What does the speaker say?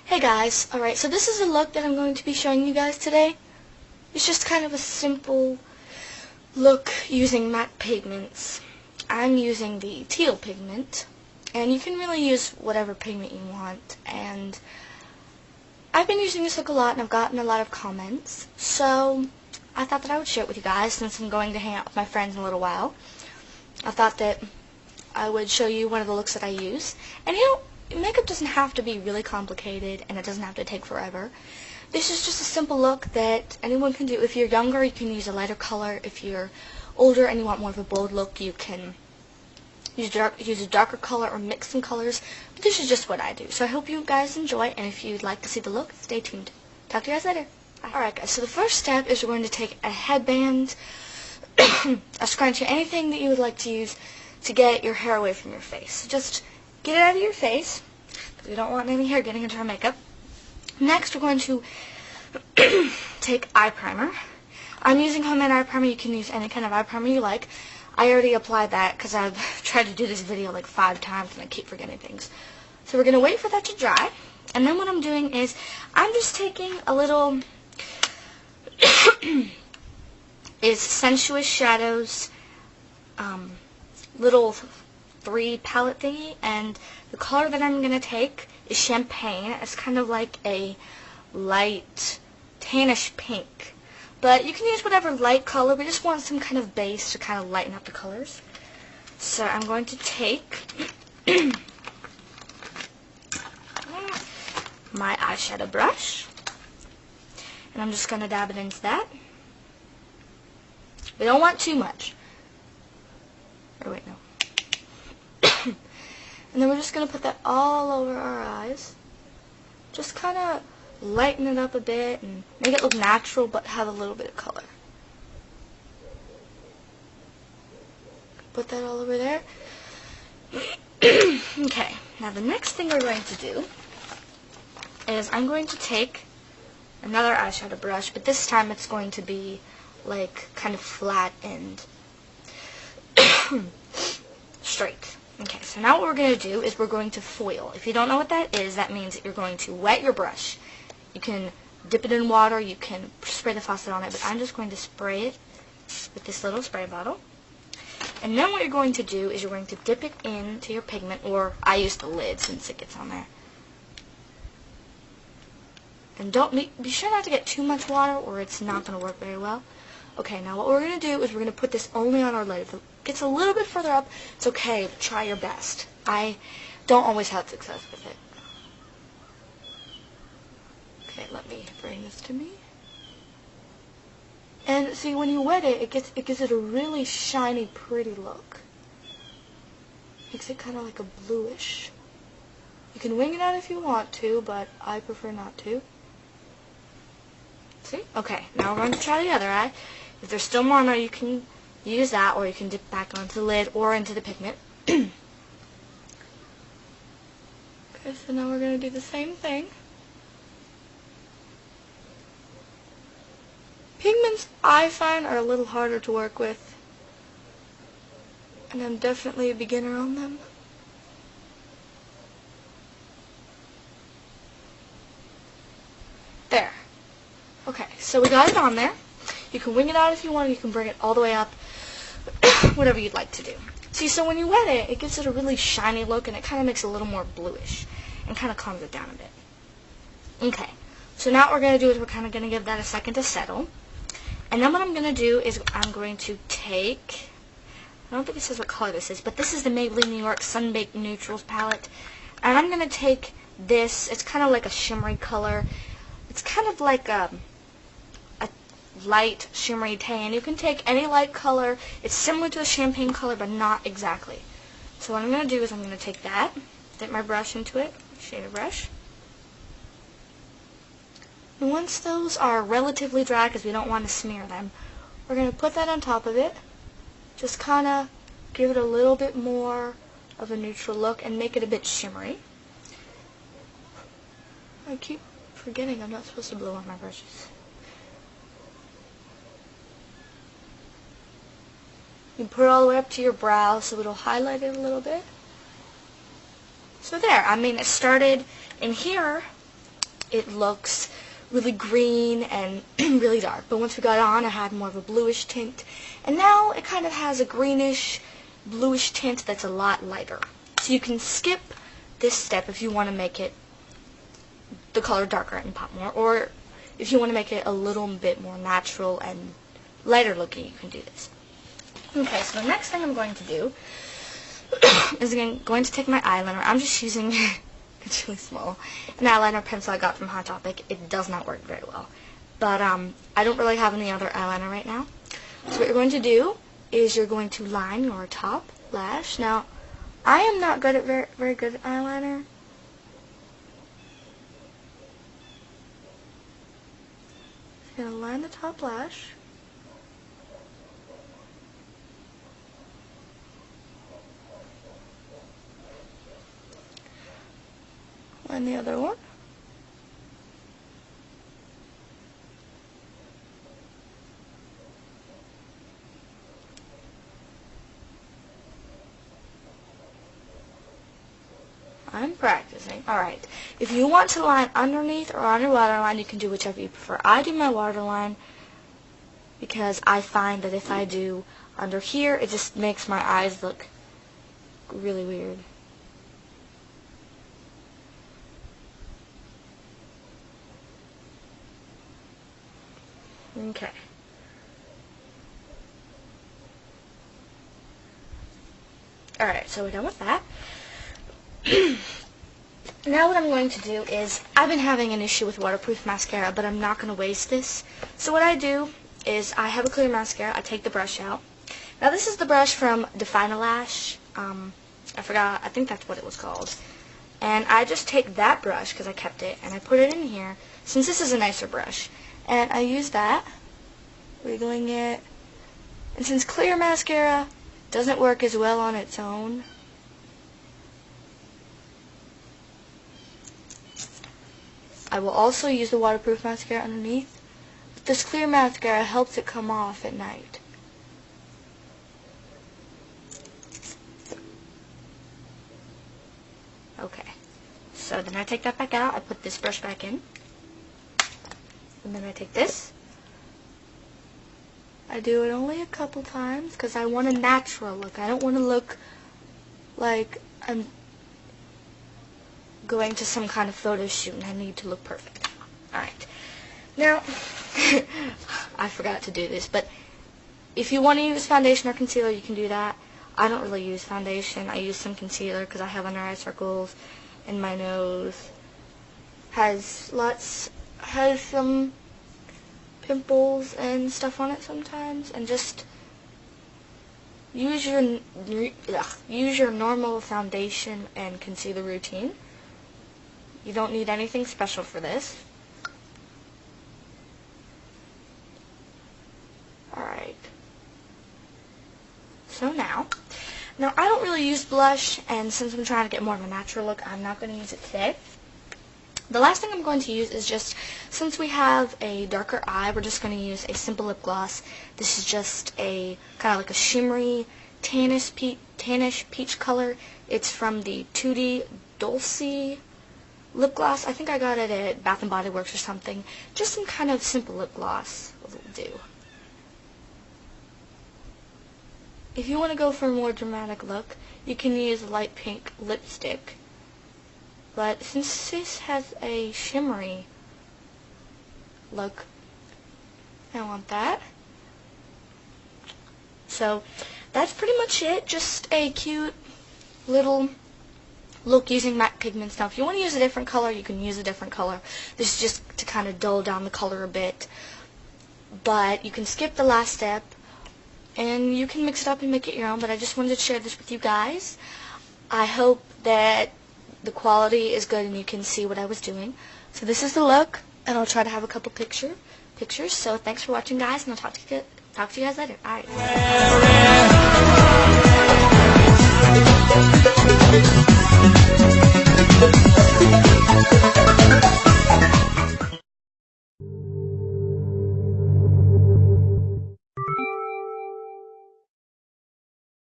Hey guys, alright, so this is a look that I'm going to be showing you guys today. It's just kind of a simple look using matte pigments. I'm using the teal pigment, and you can really use whatever pigment you want, and I've been using this look a lot and I've gotten a lot of comments, so I thought that I would share it with you guys since I'm going to hang out with my friends in a little while. I thought that I would show you one of the looks that I use, and makeup doesn't have to be really complicated and it doesn't have to take forever. This is just a simple look that anyone can do. If you're younger, you can use a lighter color. If you're older and you want more of a bold look, you can use a darker color or mix some colors. But this is just what I do. So I hope you guys enjoy, and if you'd like to see the look, stay tuned. Talk to you guys later. Bye. Alright guys, so the first step is we're going to take a headband, a scrunchie, anything that you would like to use to get your hair away from your face. So just get it out of your face, because we don't want any hair getting into our makeup. Next, we're going to take eye primer. I'm using homemade eye primer. You can use any kind of eye primer you like. I already applied that because I've tried to do this video like 5 times and I keep forgetting things. So we're going to wait for that to dry. And then what I'm doing is I'm just taking a little is Sensuous Shadows little 3 palette thingy, and the color that I'm going to take is Champagne. It's kind of like a light tannish pink, but you can use whatever light color. We just want some kind of base to kind of lighten up the colors. So I'm going to take my eyeshadow brush, and I'm just going to dab it into that. We don't want too much. Or wait, no. And then we're just going to put that all over our eyes. Just kind of lighten it up a bit and make it look natural but have a little bit of color. Put that all over there. Okay, now the next thing we're going to do is I'm going to take another eyeshadow brush, but this time it's going to be like kind of flat and straight. Okay, so now what we're going to do is we're going to foil. If you don't know what that is, that means that you're going to wet your brush. You can dip it in water, you can spray the faucet on it, but I'm just going to spray it with this little spray bottle. And then what you're going to do is you're going to dip it into your pigment, or I use the lid since it gets on there. And be sure not to get too much water or it's not going to work very well. Okay, now what we're going to do is we're going to put this only on our lid. If it gets a little bit further up, it's okay. Try your best. I don't always have success with it. Okay, let me bring this to me. And see, when you wet it, it gives it a really shiny, pretty look. Makes it kind of like a bluish. You can wing it out if you want to, but I prefer not to. See? Okay, now we're going to try the other eye. If there's still more on there, you can use that, or you can dip back onto the lid or into the pigment. Okay, so now we're going to do the same thing. Pigments, I find, are a little harder to work with, and I'm definitely a beginner on them. There. Okay, so we got it on there. You can wing it out if you want, or you can bring it all the way up, whatever you'd like to do. See, so when you wet it, it gives it a really shiny look, and it kind of makes it a little more bluish, and kind of calms it down a bit. Okay, so now what we're going to do is we're kind of going to give that a second to settle. And then what I'm going to do is I'm going to take, I don't think it says what color this is, but this is the Maybelline New York Sun-Baked Neutrals palette. And I'm going to take this, it's kind of like a shimmery color. It's kind of like a light shimmery tan. You can take any light color. It's similar to a champagne color, but not exactly. So what I'm going to do is I'm going to take that, dip my brush into it, shader brush. And once those are relatively dry, because we don't want to smear them, we're going to put that on top of it. Just kind of give it a little bit more of a neutral look and make it a bit shimmery. I keep forgetting I'm not supposed to blow on my brushes. You put it all the way up to your brow so it'll highlight it a little bit. So there, I mean, it started in here it looks really green and really dark. But once we got it on, it had more of a bluish tint. And now it kind of has a greenish, bluish tint that's a lot lighter. So you can skip this step if you want to make it the color darker and pop more. Or if you want to make it a little bit more natural and lighter looking, you can do this. Okay, so the next thing I'm going to do is going to take my eyeliner. I'm just using, it's really small, an eyeliner pencil I got from Hot Topic. It does not work very well. But I don't really have any other eyeliner right now. So what you're going to do is you're going to line your top lash. Now, I am not good at very good at eyeliner. So you're going to line the top lash. Line the other one. I'm practicing. Alright. If you want to line underneath or on your waterline, you can do whichever you prefer. I do my waterline because I find that if I do under here, it just makes my eyes look really weird. Okay. Alright, so we're done with that. Now what I'm going to do is, I've been having an issue with waterproof mascara, but I'm not going to waste this. So what I do is, I have a clear mascara, I take the brush out. Now this is the brush from Define-A-Lash. I forgot, I think that's what it was called. And I just take that brush, because I kept it, and I put it in here, since this is a nicer brush. And I use that, wiggling it. And since clear mascara doesn't work as well on its own, I will also use the waterproof mascara underneath. But this clear mascara helps it come off at night. Okay. So then I take that back out. I put this brush back in. And then I take this. I do it only a couple times because I want a natural look. I don't want to look like I'm going to some kind of photo shoot and I need to look perfect. Alright. Now, I forgot to do this, but if you want to use foundation or concealer, you can do that. I don't really use foundation. I use some concealer because I have under eye circles and my nose has some pimples and stuff on it sometimes, and just use your normal foundation and concealer routine. You don't need anything special for this. Alright. So now I don't really use blush, and since I'm trying to get more of a natural look, I'm not going to use it today. The last thing I'm going to use is just, since we have a darker eye, we're just going to use a simple lip gloss. This is just a kind of like a shimmery tannish peach color. It's from the Tutti Dolce lip gloss. I think I got it at Bath & Body Works or something. Just some kind of simple lip gloss will do. If you want to go for a more dramatic look, you can use a light pink lipstick. But since this has a shimmery look, I want that. So that's pretty much it. Just a cute little look using matte pigments. Now if you want to use a different color, you can use a different color. This is just to kind of dull down the color a bit. But you can skip the last step and you can mix it up and make it your own. But I just wanted to share this with you guys. I hope that the quality is good and you can see what I was doing. So this is the look, and I'll try to have a couple pictures. So thanks for watching, guys, and I'll talk to you guys later. Alright.